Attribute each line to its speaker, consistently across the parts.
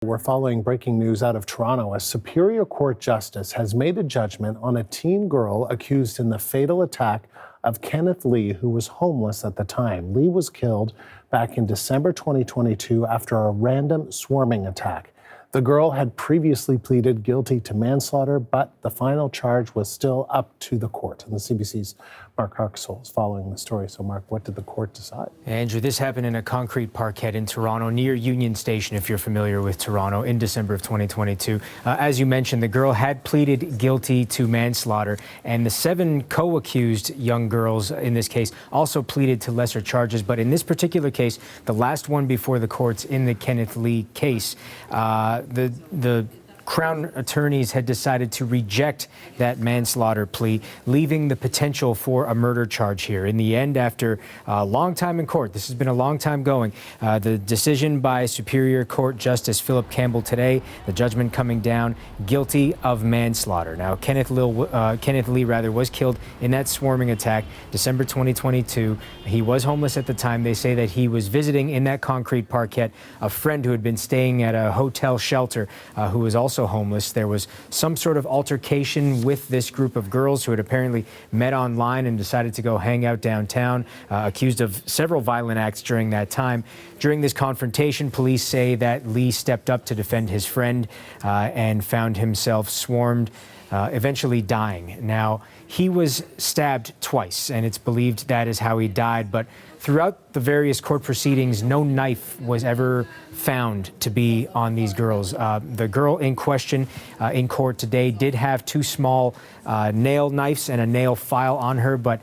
Speaker 1: We're following breaking news out of Toronto. A Superior Court justice has made a judgment on a teen girl accused in the fatal attack of Kenneth Lee, who was homeless at the time. Lee was killed back in December 2022 after a random swarming attack. The girl had previously pleaded guilty to manslaughter, but the final charge was still up to the court. And the CBC's Mark Harkesol is following the story. So, Mark, what did the court decide?
Speaker 2: Andrew, this happened in a concrete parkette in Toronto, near Union Station, if you're familiar with Toronto, in December of 2022. As you mentioned, the girl had pleaded guilty to manslaughter, and the 7 co-accused young girls in this case also pleaded to lesser charges. But in this particular case, the last one before the courts in the Kenneth Lee case, the Crown attorneys had decided to reject that manslaughter plea, leaving the potential for a murder charge here. In the end, after a long time in court, this has been a long time going, the decision by Superior Court Justice Philip Campbell today, the judgment coming down, guilty of manslaughter. Now, Kenneth Lee was killed in that swarming attack, December 2022. He was homeless at the time. They say that he was visiting in that concrete parkette a friend who had been staying at a hotel shelter who was also homeless. There was some sort of altercation with this group of girls who had apparently met online and decided to go hang out downtown, accused of several violent acts during that time. During this confrontation, police say that Lee stepped up to defend his friend and found himself swarmed, eventually dying. Now, he was stabbed twice, and it's believed that is how he died. But throughout the various court proceedings, no knife was ever found to be on these girls. The girl in question in court today did have 2 small nail knives and a nail file on her, but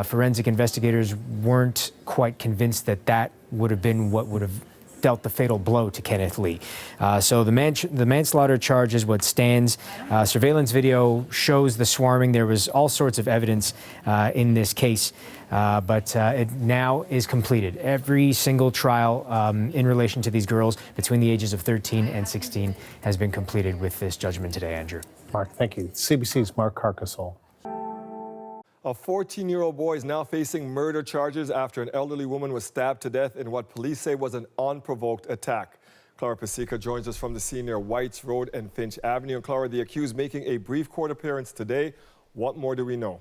Speaker 2: forensic investigators weren't quite convinced that that would have been what would have dealt the fatal blow to Kenneth Lee. So the manslaughter charge is what stands. Surveillance video shows the swarming. There was all sorts of evidence in this case, but it now is completed. Every single trial in relation to these girls between the ages of 13 and 16 has been completed with this judgment today, Andrew.
Speaker 1: Mark, thank you. CBC's Mark Harkesol.
Speaker 3: A 14-year-old boy is now facing murder charges after an elderly woman was stabbed to death in what police say was an unprovoked attack. Clara Pasica joins us from the scene near Whites Road and Finch Avenue. And Clara, the accused making a brief court appearance today. What more do we know?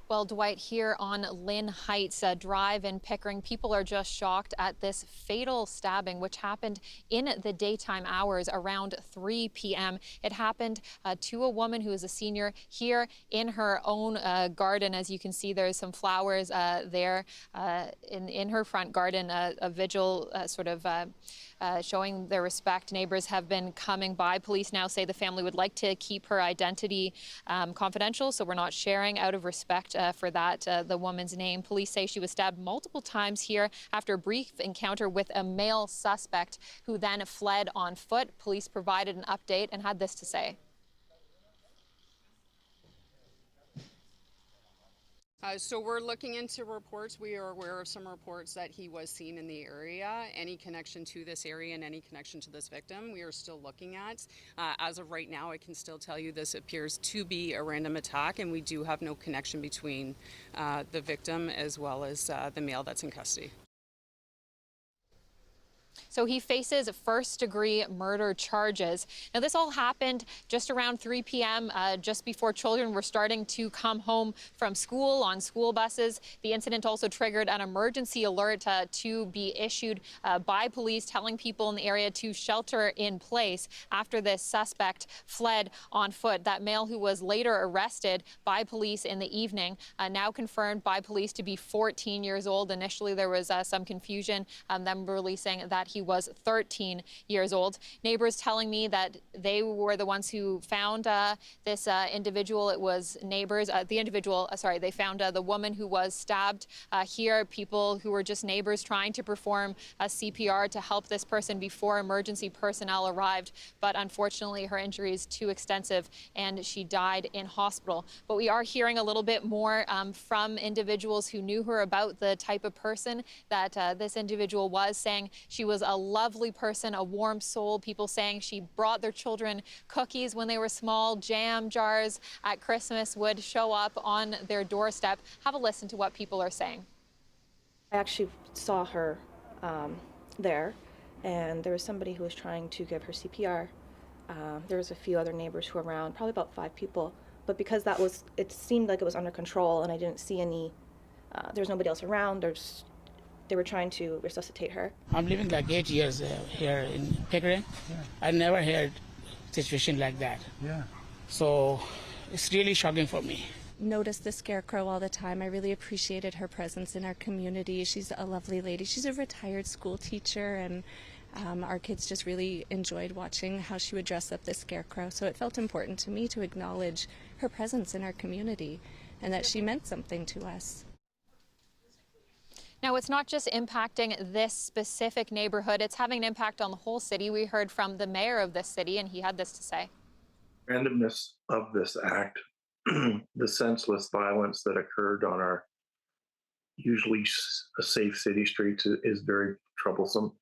Speaker 4: Well, Dwight, here on Lynn Heights Drive in Pickering, people are just shocked at this fatal stabbing, which happened in the daytime hours around 3 p.m. It happened to a woman who is a senior here in her own garden. As you can see, there's some flowers there in her front garden, a vigil showing their respect. Neighbors have been coming by. Police now say the family would like to keep her identity confidential, so we're not sharing out of respect for that, the woman's name. Police say she was stabbed multiple times here after a brief encounter with a male suspect who then fled on foot. Police provided an update and had this to say.
Speaker 5: So we're looking into reports. We are aware of some reports that he was seen in the area. Any connection to this area and any connection to this victim, we are still looking at. As of right now, I can still tell you this appears to be a random attack, and we do have no connection between the victim as well as the male that's in custody.
Speaker 4: So he faces first-degree murder charges. Now, this all happened just around 3 p.m., just before children were starting to come home from school on school buses. The incident also triggered an emergency alert to be issued by police, telling people in the area to shelter in place after this suspect fled on foot. That male, who was later arrested by police in the evening, now confirmed by police to be 14 years old. Initially, there was some confusion, them releasing that he was 13 years old. Neighbors telling me that they were the ones who found this individual. It was neighbors, they found the woman who was stabbed here. People who were just neighbors trying to perform a CPR to help this person before emergency personnel arrived. But unfortunately, her injury is too extensive and she died in hospital. But we are hearing a little bit more from individuals who knew her about the type of person that this individual was, saying she was a lovely person, a warm soul. People saying she brought their children cookies when they were small. Jam jars at Christmas would show up on their doorstep. Have a listen to what people are saying.
Speaker 6: I actually saw her there, and there was somebody who was trying to give her CPR. There was a few other neighbors who were around, probably about 5 people, but because it seemed like it was under control and I didn't see any, there was nobody else around, they were trying to resuscitate her.
Speaker 7: I'm living like 8 years here in Pickering. Yeah. I never heard situation like that. Yeah. So it's really shocking for me.
Speaker 8: Notice the scarecrow all the time. I really appreciated her presence in our community. She's a lovely lady. She's a retired school teacher, and our kids just really enjoyed watching how she would dress up the scarecrow. So it felt important to me to acknowledge her presence in our community and that she meant something to us.
Speaker 4: Now, it's not just impacting this specific neighborhood, it's having an impact on the whole city. We heard from the mayor of this city, and he had this to say.
Speaker 9: Randomness of this act, the senseless violence that occurred on our usually safe city streets is very troublesome.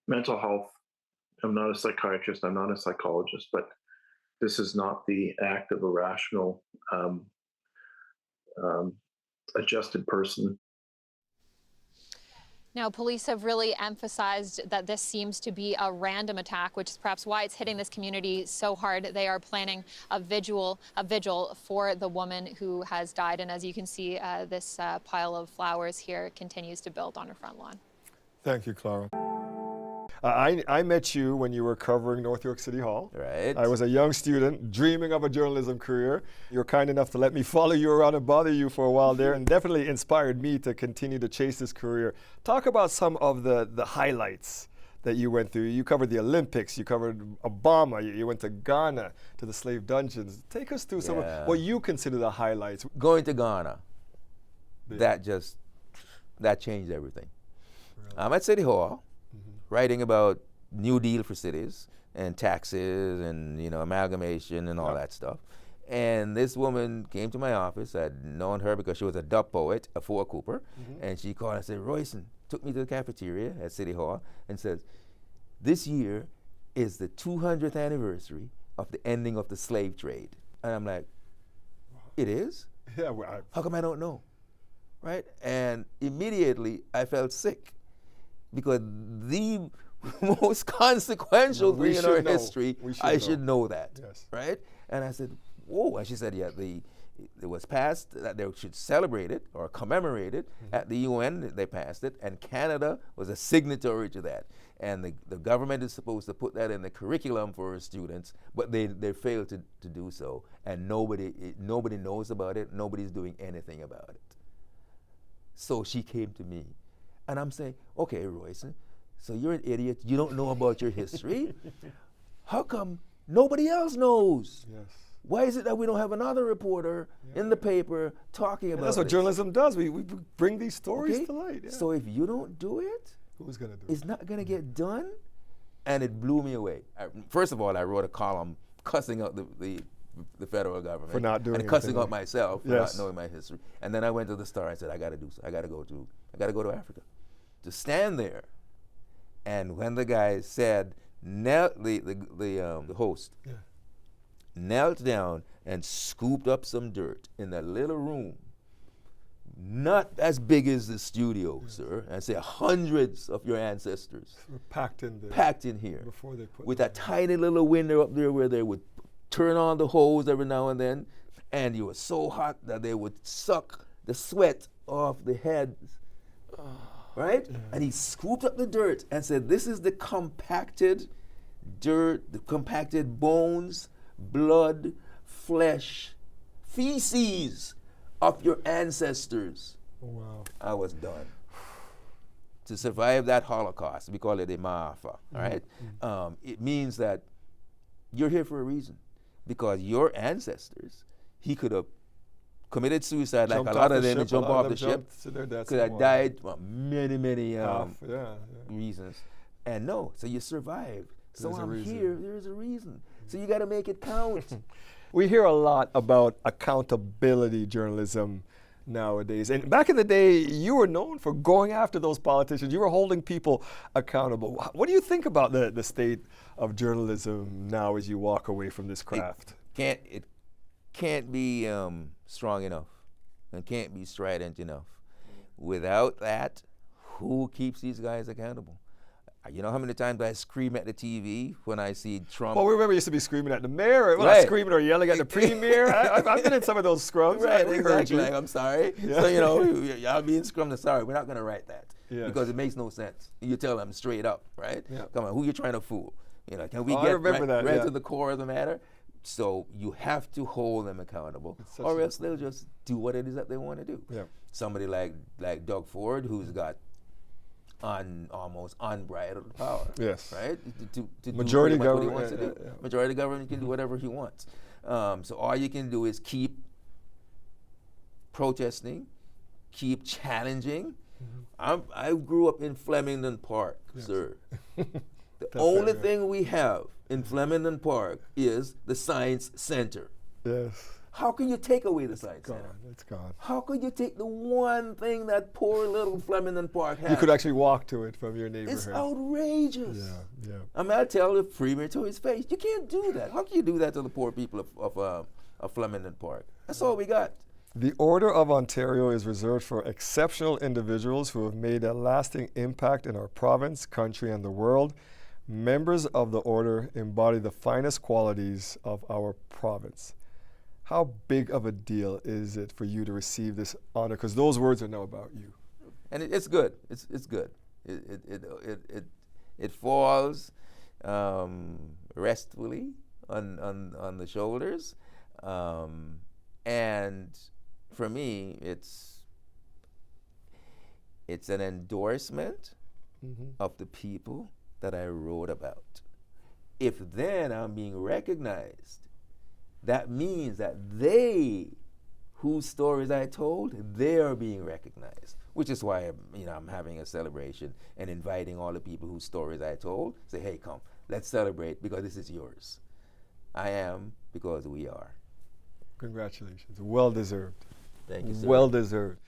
Speaker 9: Mental health, I'm not a psychiatrist, I'm not a psychologist, but this is not the act of a rational, adjusted person.
Speaker 4: Now, police have really emphasized that this seems to be a random attack, which is perhaps why it's hitting this community so hard. They are planning a vigil for the woman who has died. And as you can see, this pile of flowers here continues to build on her front lawn.
Speaker 3: Thank you, Clara. I met you when you were covering North York City Hall.
Speaker 10: Right.
Speaker 3: I was a young student dreaming of a journalism career. You were kind enough to let me follow you around and bother you for a while there, and definitely inspired me to continue to chase this career. Talk about some of the highlights that you went through. You covered the Olympics, you covered Obama, you went to Ghana, to the slave dungeons. Take us through some of what you consider the highlights.
Speaker 10: Going to Ghana, that changed everything. Really? I'm at City Hall, writing about New Deal for cities and taxes and amalgamation and all that stuff. And this woman came to my office. I'd known her because she was a dub poet, a Ford Cooper, and she called and said, Royson, took me to the cafeteria at City Hall and says, this year is the 200th anniversary of the ending of the slave trade. And I'm like, it is?
Speaker 3: Yeah. Well,
Speaker 10: how come I don't know? Right? And immediately I felt sick, because the most consequential thing in our history, I should know that, right? And I said, whoa. And she said, yeah, it was passed that they should celebrate it or commemorate it at the UN. They passed it, and Canada was a signatory to that. And the government is supposed to put that in the curriculum for students, but they failed to do so. And nobody knows about it. Nobody's doing anything about it. So she came to me. And I'm saying, okay, Royson, so you're an idiot. You don't know about your history. How come nobody else knows?
Speaker 3: Yes.
Speaker 10: Why is it that we don't have another reporter in the paper talking about it?
Speaker 3: That's what journalism does. We bring these stories to light. Yeah.
Speaker 10: So if you don't do it,
Speaker 3: who's going to do it?
Speaker 10: It's not going to get done. And it blew me away. First of all, I wrote a column cussing out the federal government
Speaker 3: for not doing
Speaker 10: and cussing out myself for not knowing my history. And then I went to the Star and said, I got to go to Africa, to stand there. And when the guy said, the host knelt down and scooped up some dirt in that little room, not as big as the studio, sir, and say hundreds of your ancestors
Speaker 3: were packed in here
Speaker 10: before they put with that tiny little window up there where they would turn on the hose every now and then, and it was so hot that they would suck the sweat off the heads, right? Yeah. And he scooped up the dirt and said, this is the compacted dirt, the compacted bones, blood, flesh, feces of your ancestors.
Speaker 3: Wow.
Speaker 10: I was done. To survive that Holocaust, we call it a maafa, right? It means that you're here for a reason, because your ancestors, he could have committed suicide like a lot of them and jumped off the ship, could have died many reasons. And no, so you survived. So I'm here, there's a reason. So you got to make it count.
Speaker 3: We hear a lot about accountability journalism nowadays. And back in the day, you were known for going after those politicians. You were holding people accountable. What do you think about the state of journalism now as you walk away from this craft?
Speaker 10: It can't be strong enough and can't be strident enough. Without that, who keeps these guys accountable? You know how many times I scream at the TV when I see Trump?
Speaker 3: Well, we remember you used to be screaming at the mayor, well,
Speaker 10: right.
Speaker 3: not screaming or yelling at the premier. I've been in some of those scrums.
Speaker 10: Right,
Speaker 3: We
Speaker 10: exactly.
Speaker 3: heard you.
Speaker 10: Like, I'm sorry.
Speaker 3: Yeah.
Speaker 10: So, you know, y'all being scrummed, sorry, we're not going to write that.
Speaker 3: Yes.
Speaker 10: Because it makes no sense. You tell them straight up, right?
Speaker 3: Yeah.
Speaker 10: Come on, who you trying to fool? You know, can we
Speaker 3: I
Speaker 10: get
Speaker 3: remember that,
Speaker 10: right
Speaker 3: yeah.
Speaker 10: to the core of the matter? So you have to hold them accountable, or else they'll just do what it is that they want to do.
Speaker 3: Yeah.
Speaker 10: Somebody like Doug Ford, who's got almost unbridled power.
Speaker 3: Yes.
Speaker 10: Right? To
Speaker 3: Majority
Speaker 10: do what he
Speaker 3: government,
Speaker 10: wants to do.
Speaker 3: yeah.
Speaker 10: Majority government can do whatever he wants. So all you can do is keep protesting, keep challenging. I grew up in Flemington Park, yes. Sir. The only thing we have in Flemington Park is the Science Center.
Speaker 3: Yes.
Speaker 10: How can you take away the Science Center?
Speaker 3: It's gone.
Speaker 10: How can you take the one thing that poor little Flemington Park has?
Speaker 3: You could actually walk to it from your neighborhood.
Speaker 10: It's outrageous.
Speaker 3: Yeah, yeah.
Speaker 10: I mean, I tell the premier to his face, you can't do that. How can you do that to the poor people of Flemington Park? That's all we got.
Speaker 3: The Order of Ontario is reserved for exceptional individuals who have made a lasting impact in our province, country, and the world. Members of the Order embody the finest qualities of our province. How big of a deal is it for you to receive this honor? Because those words are now about you.
Speaker 10: And it's good. It's good. It falls restfully on the shoulders, and for me, it's an endorsement of the people that I wrote about. If then I'm being recognized, that means that they, whose stories I told, they are being recognized. Which is why I'm having a celebration and inviting all the people whose stories I told. Say, hey, come, let's celebrate because this is yours. I am because we are.
Speaker 3: Congratulations. Well deserved.
Speaker 10: Thank you, sir.
Speaker 3: Well deserved.